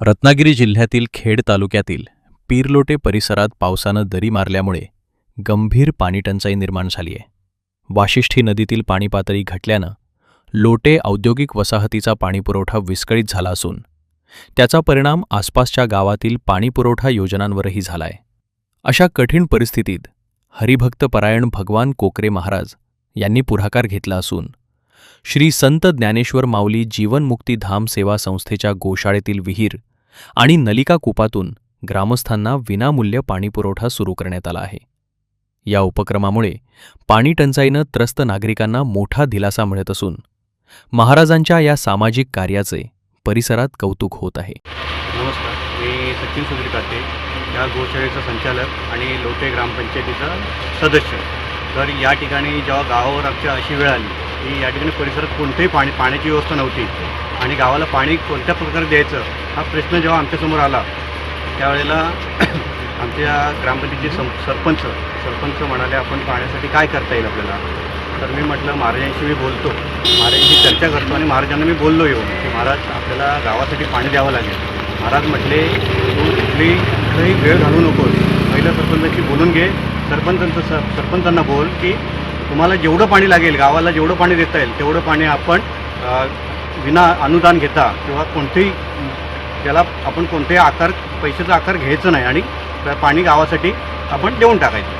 रत्नागिरी जिल्ह्यातील खेड तालुक्यातील पीरलोटे परिसरात पावसानं दरी मारल्यामुळे गंभीर पाणीटंचाई निर्माण झाली आहे. वाशिष्ठी नदीतील पाणीपातळी घटल्यानं लोटे औद्योगिक वसाहतीचा पाणीपुरवठा विस्कळीत झाला असून त्याचा परिणाम आसपासच्या गावातील पाणीपुरवठा योजनांवरही झालाय. अशा कठीण परिस्थितीत हरिभक्तपरायण भगवान कोकरे महाराज यांनी पुढाकार घेतला असून श्री संत ज्ञानेश्वर माऊली जीवनमुक्ती धाम सेवा संस्थेच्या गोशाळेतील विहीर आणि नलिका कूपातून ग्रामस्थांना विनामूल्य पाणीपुरवठा सुरू करण्यात आला आहे. या उपक्रमामुळे पाणीटंचाईनं त्रस्त नागरिकांना मोठा दिलासा मिळत असून महाराजांच्या या सामाजिक कार्याचे परिसरात कौतुक होत आहे. नमस्कार, मी सचिन सुधीर काटे, या गोशाळेचा संचालक आणि लोटे ग्रामपंचायतीचा सदस्य. तर या ठिकाणी जेव्हा गावावर आमच्या अशी वेळ आली की या ठिकाणी परिसरात कोणतेही पाण्याची व्यवस्था नव्हती आणि गावाला पाणी कोणत्या प्रकारे द्यायचं हा प्रश्न जेव्हा आमच्यासमोर आला त्यावेळेला आमच्या ग्रामपंचायतीचे सरपंच म्हणाले, आपण पाण्यासाठी काय करता येईल आपल्याला. तर मी म्हटलं महाराजांशी मी बोलतो, महाराजांशी चर्चा करतो आणि महाराजांना मी बोललो येऊन की महाराज आपल्याला गावासाठी पाणी द्यावं लागेल. महाराज म्हटले, तू कुठलीही वेळ घालवू नकोस, पहिलं सरपंचाशी बोलून घे, सरपंचांना बोल की तुम्हाला जेवढं पाणी लागेल, गावाला जेवढं पाणी देता येईल तेवढं पाणी आपण विना अनुदान घेता किंवा कोणतेही त्याला आपण कोणतेही पैशाचा आकार घ्यायचं नाही आणि पाणी गावासाठी आपण देऊन टाकायचं.